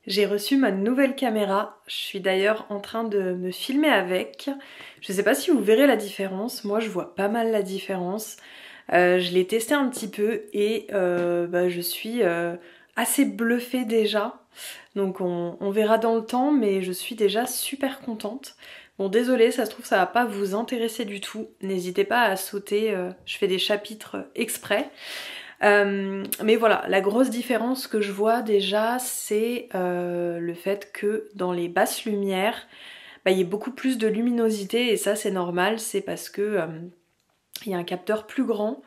J'ai reçu ma nouvelle caméra, je suis d'ailleurs en train de me filmer avec. Je sais pas si vous verrez la différence, moi je vois pas mal la différence. Je l'ai testé un petit peu et je suis assez bluffée déjà. Donc on verra dans le temps, mais je suis déjà super contente. Bon désolée, ça se trouve ça va pas vous intéresser du tout. N'hésitez pas à sauter, je fais des chapitres exprès. Mais voilà, la grosse différence que je vois déjà, c'est le fait que dans les basses lumières, il y ait beaucoup plus de luminosité et ça c'est normal, c'est parce que il y a un capteur plus grand.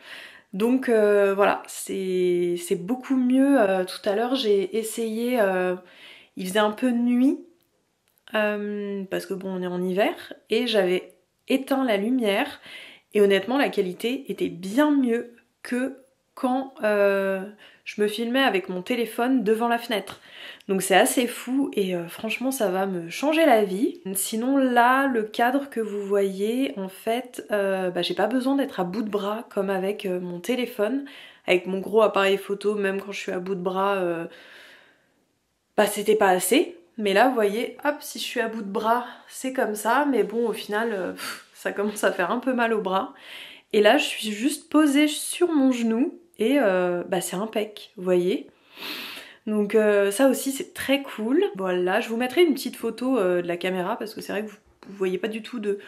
Donc voilà, c'est beaucoup mieux. Tout à l'heure j'ai essayé, il faisait un peu nuit, parce que bon on est en hiver, et j'avais éteint la lumière et honnêtement la qualité était bien mieux que quand je me filmais avec mon téléphone devant la fenêtre. Donc c'est assez fou et franchement ça va me changer la vie. Sinon là, le cadre que vous voyez, en fait, j'ai pas besoin d'être à bout de bras comme avec mon téléphone. Avec mon gros appareil photo, même quand je suis à bout de bras, c'était pas assez. Mais là, vous voyez, hop, si je suis à bout de bras, c'est comme ça. Mais bon, au final, ça commence à faire un peu mal au bras. Et là, je suis juste posée sur mon genou et c'est impec, vous voyez. Donc ça aussi, c'est très cool. Voilà, je vous mettrai une petite photo de la caméra parce que c'est vrai que vous voyez pas du tout de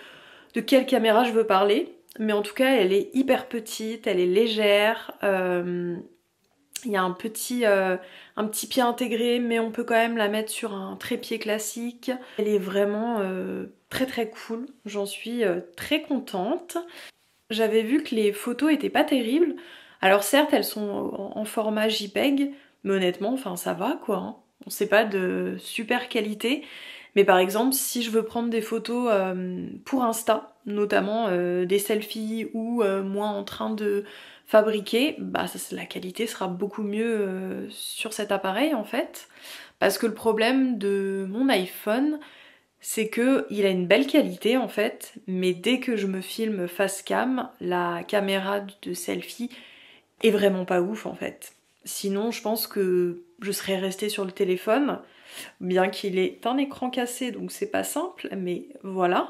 quelle caméra je veux parler. Mais en tout cas, elle est hyper petite, elle est légère. Il y a un petit pied intégré, mais on peut quand même la mettre sur un trépied classique. Elle est vraiment très très cool, j'en suis très contente. J'avais vu que les photos étaient pas terribles. Alors certes, elles sont en format JPEG, mais honnêtement, enfin ça va quoi. Hein. On sait pas de super qualité. Mais par exemple, si je veux prendre des photos pour Insta, notamment des selfies ou moi en train de fabriquer, la qualité sera beaucoup mieux sur cet appareil en fait. Parce que le problème de mon iPhone, c'est que il a une belle qualité en fait, mais dès que je me filme face cam, la caméra de selfie est vraiment pas ouf en fait. Sinon, je pense que je serais restée sur le téléphone, bien qu'il ait un écran cassé, donc c'est pas simple, mais voilà.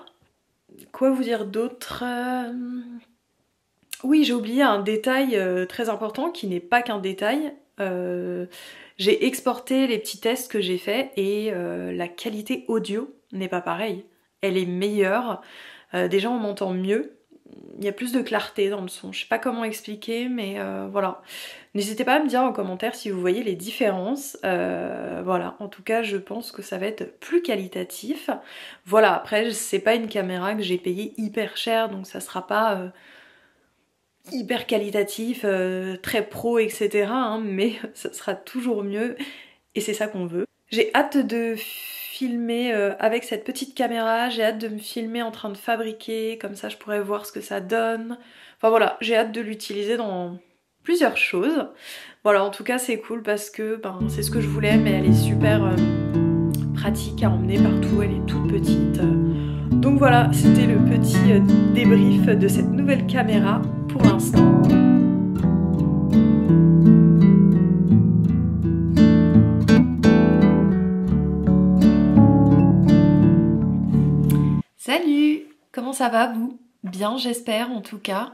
Quoi vous dire d'autre Oui, j'ai oublié un détail très important qui n'est pas qu'un détail. J'ai exporté les petits tests que j'ai faits et la qualité audio n'est pas pareille. Elle est meilleure. Déjà, on m'entend mieux. Il y a plus de clarté dans le son. Je sais pas comment expliquer, mais voilà. N'hésitez pas à me dire en commentaire si vous voyez les différences. Voilà, en tout cas, je pense que ça va être plus qualitatif. Voilà, après, c'est pas une caméra que j'ai payée hyper cher, donc ça sera pas hyper qualitatif, très pro, etc. hein, mais ça sera toujours mieux et c'est ça qu'on veut. J'ai hâte de filmer avec cette petite caméra, j'ai hâte de me filmer en train de fabriquer, comme ça je pourrais voir ce que ça donne. Enfin voilà, j'ai hâte de l'utiliser dans plusieurs choses. Voilà, en tout cas c'est cool parce que c'est ce que je voulais, mais elle est super pratique à emmener partout, elle est toute petite. Donc voilà, c'était le petit débrief de cette nouvelle caméra pour l'instant. Salut! Comment ça va vous? Bien j'espère en tout cas.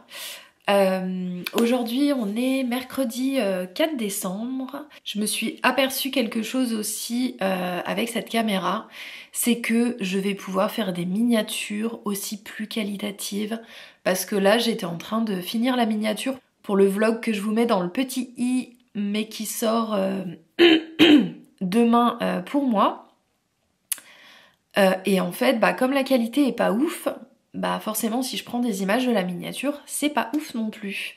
Aujourd'hui on est mercredi 4 décembre. Je me suis aperçue quelque chose aussi avec cette caméra, c'est que je vais pouvoir faire des miniatures aussi plus qualitatives parce que là j'étais en train de finir la miniature pour le vlog que je vous mets dans le petit i mais qui sort demain pour moi. Et en fait, comme la qualité est pas ouf, forcément si je prends des images de la miniature, c'est pas ouf non plus.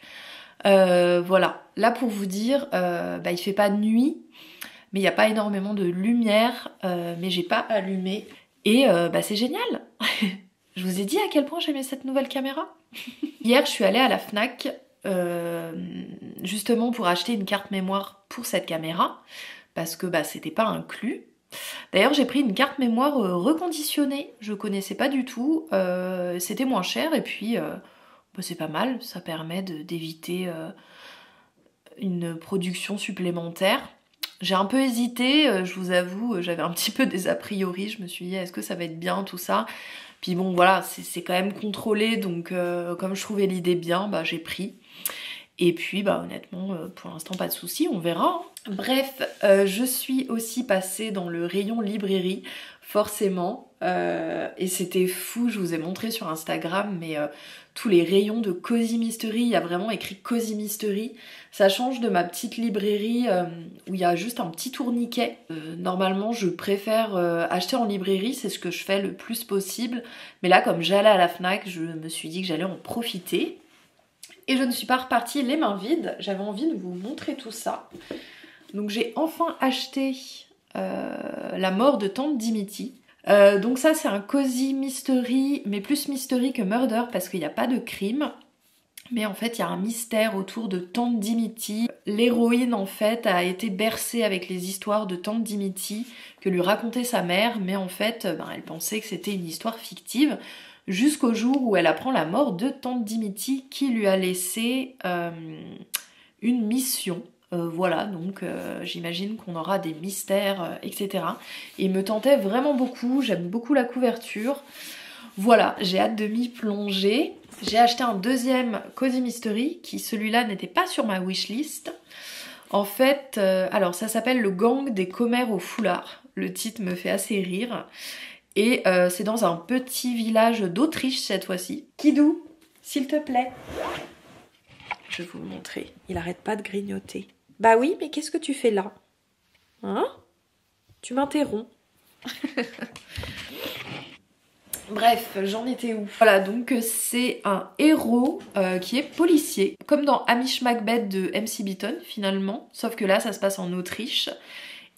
Voilà, là pour vous dire, il fait pas de nuit, mais il n'y a pas énormément de lumière, mais j'ai pas allumé. Et c'est génial. Je vous ai dit à quel point j'aimais cette nouvelle caméra. Hier, je suis allée à la Fnac, justement pour acheter une carte mémoire pour cette caméra, parce que c'était pas inclus. D'ailleurs j'ai pris une carte mémoire reconditionnée, je connaissais pas du tout, c'était moins cher et puis c'est pas mal, ça permet d'éviter une production supplémentaire. J'ai un peu hésité, je vous avoue, j'avais un petit peu des a priori, je me suis dit est-ce que ça va être bien tout ça. Puis bon voilà, c'est quand même contrôlé, donc comme je trouvais l'idée bien, bah j'ai pris. Et puis bah honnêtement, pour l'instant pas de soucis, on verra. Bref, je suis aussi passée dans le rayon librairie, forcément. Et c'était fou, je vous ai montré sur Instagram, mais tous les rayons de Cozy Mystery, il y a vraiment écrit Cozy Mystery. Ça change de ma petite librairie où il y a juste un petit tourniquet. Normalement, je préfère acheter en librairie, c'est ce que je fais le plus possible. Mais là, comme j'allais à la Fnac, je me suis dit que j'allais en profiter. Et je ne suis pas repartie les mains vides, j'avais envie de vous montrer tout ça. Donc j'ai enfin acheté La mort de Tante Dimity. Donc ça c'est un Cozy Mystery, mais plus mystery que murder parce qu'il n'y a pas de crime. Mais en fait il y a un mystère autour de Tante Dimity. L'héroïne en fait a été bercée avec les histoires de Tante Dimity que lui racontait sa mère, mais en fait elle pensait que c'était une histoire fictive. Jusqu'au jour où elle apprend la mort de Tante Dimity qui lui a laissé une mission. Voilà, donc j'imagine qu'on aura des mystères, etc. Et il me tentait vraiment beaucoup, j'aime beaucoup la couverture. Voilà, j'ai hâte de m'y plonger. J'ai acheté un deuxième Cozy Mystery qui, celui-là, n'était pas sur ma wishlist. En fait, alors ça s'appelle Le gang des commères au foulard. Le titre me fait assez rire. Et c'est dans un petit village d'Autriche cette fois-ci. Kidou, s'il te plaît. Je vais vous le montrer. Il arrête pas de grignoter. Bah oui, mais qu'est-ce que tu fais là? Hein? Tu m'interromps. Bref, j'en étais où? Voilà, donc c'est un héros qui est policier. Comme dans Hamish Macbeth de MC Beaton finalement. Sauf que là, ça se passe en Autriche.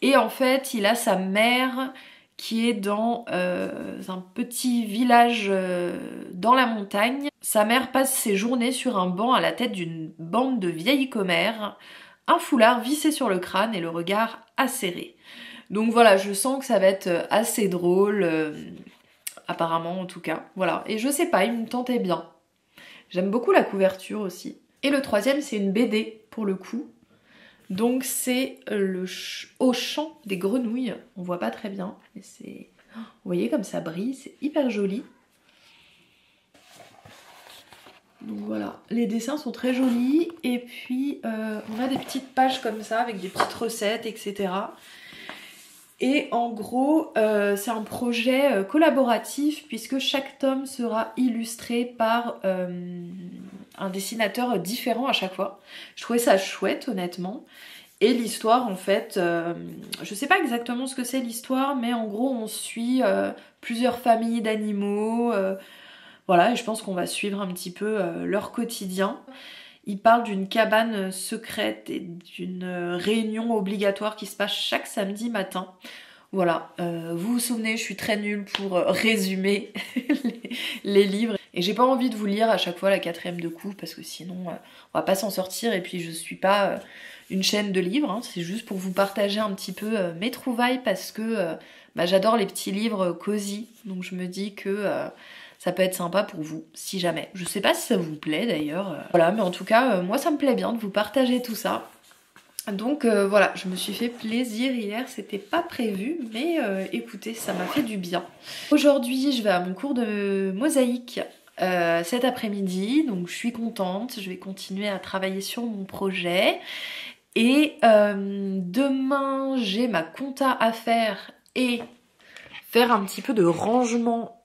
Et en fait, il a sa mère qui est dans un petit village dans la montagne. Sa mère passe ses journées sur un banc à la tête d'une bande de vieilles commères, un foulard vissé sur le crâne et le regard acéré. Donc voilà, je sens que ça va être assez drôle, apparemment en tout cas. Voilà, et je sais pas, il me tentait bien. J'aime beaucoup la couverture aussi. Et le troisième, c'est une BD pour le coup. Donc c'est au chant des grenouilles. On voit pas très bien, mais c'est... Vous voyez comme ça brille, c'est hyper joli. Donc voilà, les dessins sont très jolis. Et puis on a des petites pages comme ça avec des petites recettes, etc. Et en gros, c'est un projet collaboratif puisque chaque tome sera illustré par un dessinateur différent à chaque fois. Je trouvais ça chouette honnêtement. Et l'histoire en fait, je sais pas exactement ce que c'est l'histoire, mais en gros on suit plusieurs familles d'animaux. Voilà, et je pense qu'on va suivre un petit peu leur quotidien. Il parle d'une cabane secrète et d'une réunion obligatoire qui se passe chaque samedi matin. Voilà, vous vous souvenez, je suis très nulle pour résumer les livres. Et j'ai pas envie de vous lire à chaque fois la 4e de coup parce que sinon on va pas s'en sortir. Et puis je suis pas une chaîne de livres, hein, c'est juste pour vous partager un petit peu mes trouvailles parce que j'adore les petits livres cosy. Donc je me dis que ça peut être sympa pour vous, si jamais. Je sais pas si ça vous plaît d'ailleurs. Voilà, mais en tout cas, moi ça me plaît bien de vous partager tout ça. Donc voilà, je me suis fait plaisir hier, c'était pas prévu, mais écoutez, ça m'a fait du bien. Aujourd'hui, je vais à mon cours de mosaïque cet après-midi, donc je suis contente, je vais continuer à travailler sur mon projet. Et demain, j'ai ma compta à faire et faire un petit peu de rangement.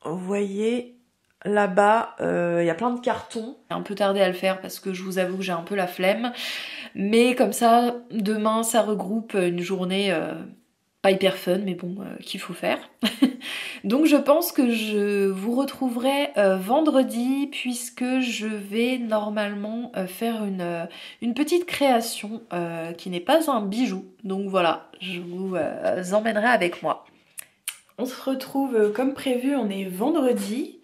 Vous voyez, là-bas, il y a plein de cartons. J'ai un peu tardé à le faire parce que je vous avoue que j'ai un peu la flemme. Mais comme ça, demain, ça regroupe une journée pas hyper fun, mais bon, qu'il faut faire. Donc je pense que je vous retrouverai vendredi puisque je vais normalement faire une petite création qui n'est pas un bijou. Donc voilà, je vous emmènerai avec moi. On se retrouve comme prévu, on est vendredi.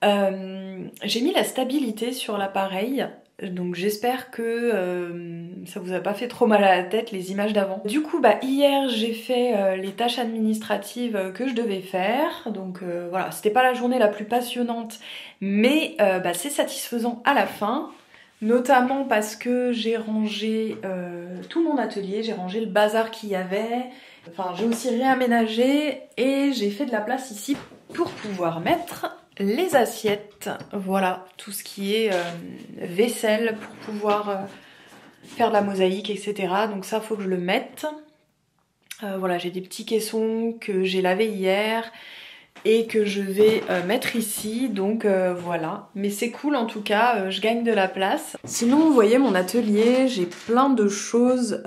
J'ai mis la stabilité sur l'appareil. Donc j'espère que ça vous a pas fait trop mal à la tête les images d'avant. Du coup hier j'ai fait les tâches administratives que je devais faire. Donc voilà, c'était pas la journée la plus passionnante mais c'est satisfaisant à la fin. Notamment parce que j'ai rangé tout mon atelier, j'ai rangé le bazar qu'il y avait. Enfin, j'ai aussi réaménagé et j'ai fait de la place ici pour pouvoir mettre les assiettes. Voilà, tout ce qui est vaisselle pour pouvoir faire de la mosaïque, etc. Donc ça, faut que je le mette. Voilà, j'ai des petits caissons que j'ai lavés hier et que je vais mettre ici, donc voilà. Mais c'est cool en tout cas, je gagne de la place. Sinon, vous voyez mon atelier, j'ai plein de choses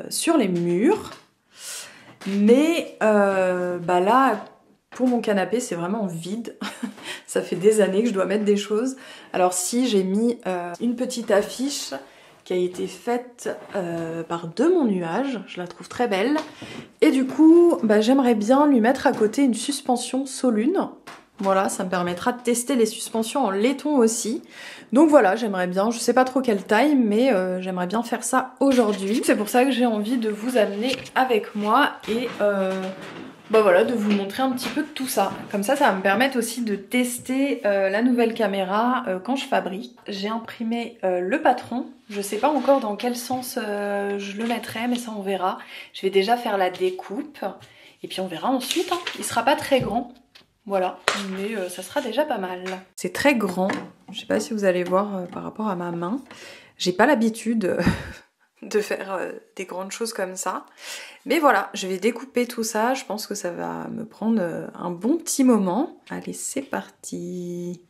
sur les murs. Mais bah là, pour mon canapé, c'est vraiment vide. Ça fait des années que je dois mettre des choses. Alors si, j'ai mis une petite affiche qui a été faite par De Mon Nuage, je la trouve très belle. Et du coup, bah, j'aimerais bien lui mettre à côté une suspension Solune. Voilà, ça me permettra de tester les suspensions en laiton aussi. Donc voilà, j'aimerais bien, je sais pas trop quelle taille, mais j'aimerais bien faire ça aujourd'hui. C'est pour ça que j'ai envie de vous amener avec moi et bah voilà, de vous montrer un petit peu de tout ça. Comme ça, ça va me permettre aussi de tester la nouvelle caméra quand je fabrique. J'ai imprimé le patron. Je sais pas encore dans quel sens je le mettrai, mais ça on verra. Je vais déjà faire la découpe et puis on verra ensuite. Hein. Il sera pas très grand. Voilà, mais ça sera déjà pas mal. C'est très grand, je sais pas si vous allez voir par rapport à ma main. J'ai pas l'habitude de faire des grandes choses comme ça. Mais voilà, je vais découper tout ça, je pense que ça va me prendre un bon petit moment. Allez, c'est parti!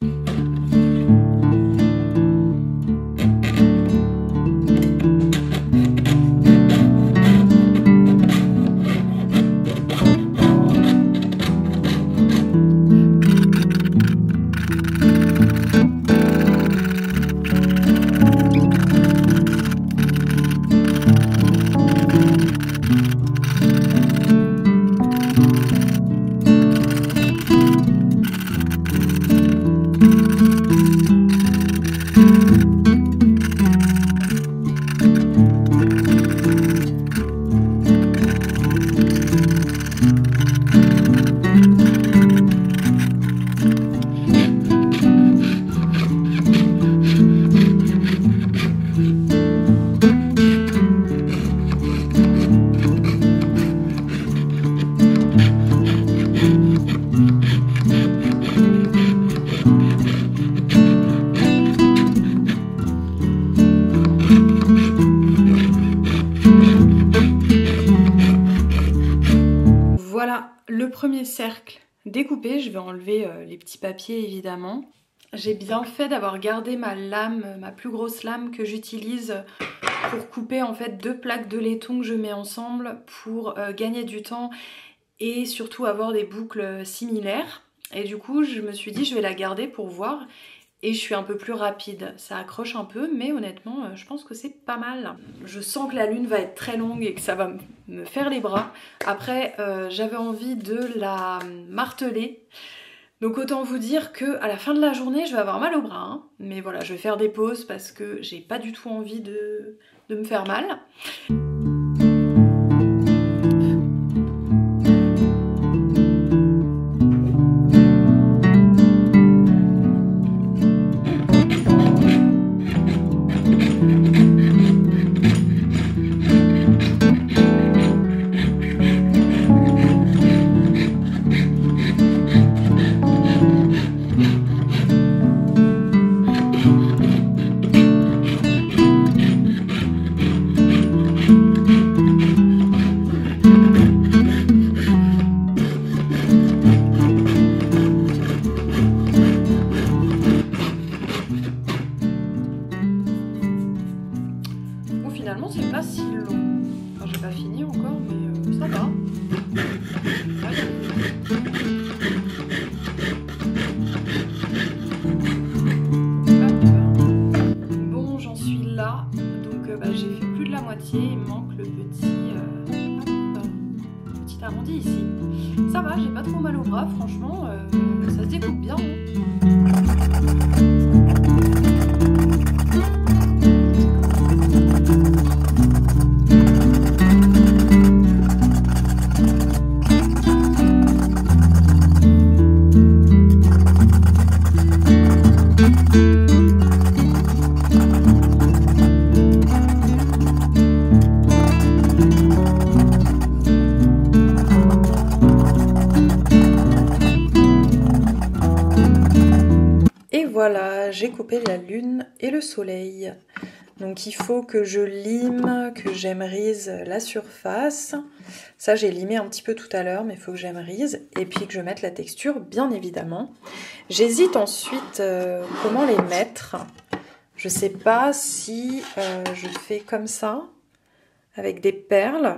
Le premier cercle découpé, je vais enlever les petits papiers évidemment. J'ai bien fait d'avoir gardé ma lame, ma plus grosse lame que j'utilise pour couper en fait 2 plaques de laiton que je mets ensemble pour gagner du temps et surtout avoir des boucles similaires. Et du coup je me suis dit je vais la garder pour voir. Et je suis un peu plus rapide, ça accroche un peu, mais honnêtement, je pense que c'est pas mal. Je sens que la lune va être très longue et que ça va me faire les bras. Après, j'avais envie de la marteler. Donc autant vous dire que à la fin de la journée, je vais avoir mal au bras. Hein. Mais voilà, je vais faire des pauses parce que j'ai pas du tout envie de me faire mal. Finalement c'est pas si long. Enfin j'ai pas fini encore mais ça va. Bon j'en suis là. Donc bah, j'ai fait plus de la moitié. Il me manque le petit arrondi ici. Ça va, j'ai pas trop mal au bras franchement. Ça se découpe bien. voilà, j'ai coupé la lune et le soleil. Donc il faut que je lime, que j'émrise la surface. Ça j'ai limé un petit peu tout à l'heure, mais il faut que j'émrise. Et puis que je mette la texture, bien évidemment. J'hésite ensuite comment les mettre. Je sais pas si je fais comme ça, avec des perles.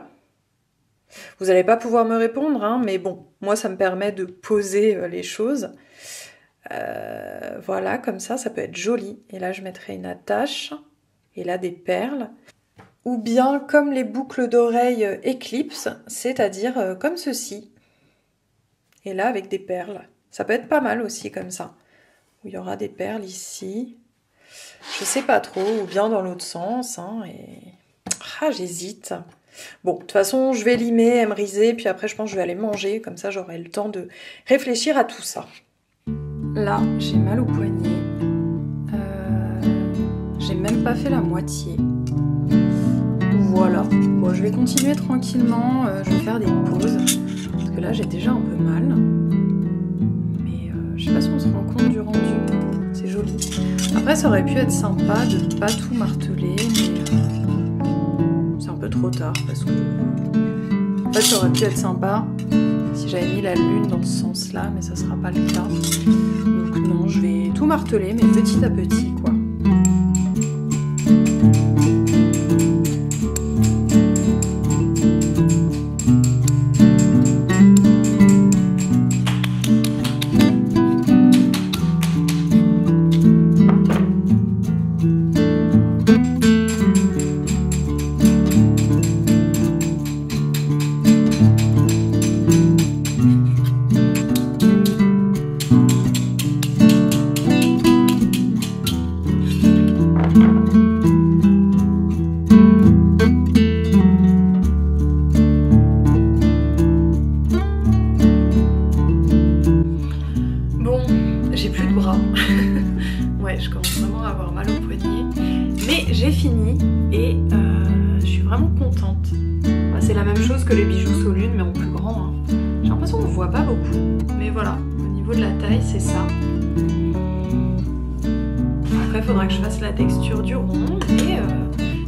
Vous n'allez pas pouvoir me répondre, hein, mais bon, moi ça me permet de poser les choses. Voilà, comme ça peut être joli. Et là je mettrai une attache, et là des perles. Ou bien comme les boucles d'oreilles Eclipse, c'est-à-dire comme ceci. Et là avec des perles. Ça peut être pas mal aussi comme ça. Où il y aura des perles ici. Je sais pas trop, ou bien dans l'autre sens. Hein, et... Ah, j'hésite. Bon, de toute façon, je vais limer, émeriser, puis après, je pense que je vais aller manger. Comme ça, j'aurai le temps de réfléchir à tout ça. Là, j'ai mal au poignet. J'ai même pas fait la moitié. Voilà. Bon, je vais continuer tranquillement. Je vais faire des pauses. Parce que là, j'ai déjà un peu mal. Mais je sais pas si on se rend compte du rendu. C'est joli. Après, ça aurait pu être sympa de pas tout marteler, mais c'est un peu trop tard parce que en fait, ça aurait pu être sympa si j'avais mis la lune dans ce sens-là, mais ça sera pas le cas. Donc non, je vais tout marteler, mais petit à petit, quoi. Ouais, je commence vraiment à avoir mal au poignet. Mais j'ai fini et je suis vraiment contente. Bah, c'est la même chose que les bijoux Solune, mais en plus grand. Hein. J'ai l'impression qu'on ne voit pas beaucoup. Mais voilà, au niveau de la taille, c'est ça. Après, il faudra que je fasse la texture du rond.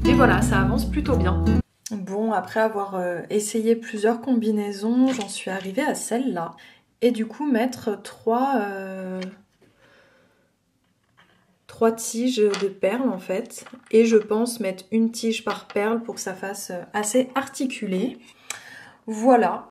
Et voilà, ça avance plutôt bien. Bon, après avoir essayé plusieurs combinaisons, j'en suis arrivée à celle-là. Et du coup, mettre trois tiges de perles en fait. Et je pense mettre une tige par perle pour que ça fasse assez articulé. Voilà.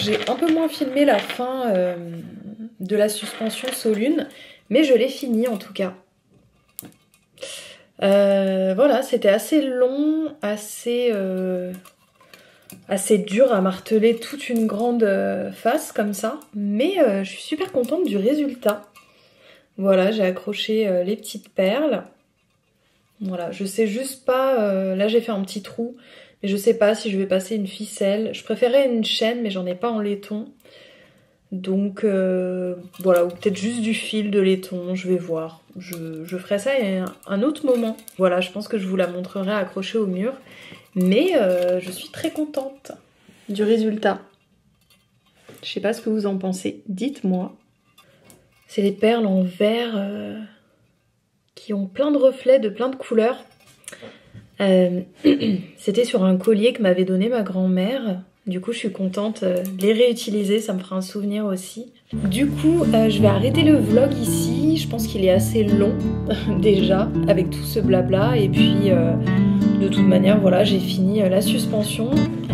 J'ai un peu moins filmé la fin de la suspension Solune, mais je l'ai fini en tout cas. Voilà, c'était assez long, assez dur à marteler toute une grande face comme ça, mais je suis super contente du résultat. Voilà, j'ai accroché les petites perles. Voilà, je sais juste pas, là j'ai fait un petit trou, mais je sais pas si je vais passer une ficelle. Je préférais une chaîne, mais j'en ai pas en laiton. Donc voilà, ou peut-être juste du fil de laiton, je vais voir. Je ferai ça à un autre moment. Voilà, je pense que je vous la montrerai accrochée au mur. Mais je suis très contente du résultat. Je sais pas ce que vous en pensez, dites-moi. C'est des perles en verre qui ont plein de reflets, de plein de couleurs. C'était sur un collier que m'avait donné ma grand-mère Du coup, je suis contente de les réutiliser, ça me fera un souvenir aussi. Du coup, je vais arrêter le vlog ici. Je pense qu'il est assez long déjà, avec tout ce blabla. Et puis, de toute manière, voilà, j'ai fini la suspension.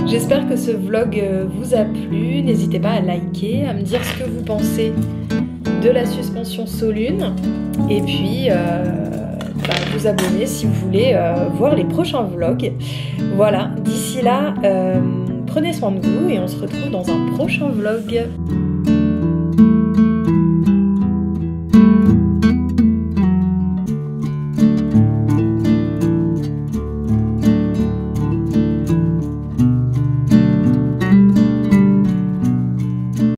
J'espère que ce vlog vous a plu. N'hésitez pas à liker, à me dire ce que vous pensez de la suspension Solune. Et puis, vous abonner si vous voulez voir les prochains vlogs. Voilà, d'ici là... prenez soin de vous et on se retrouve dans un prochain vlog.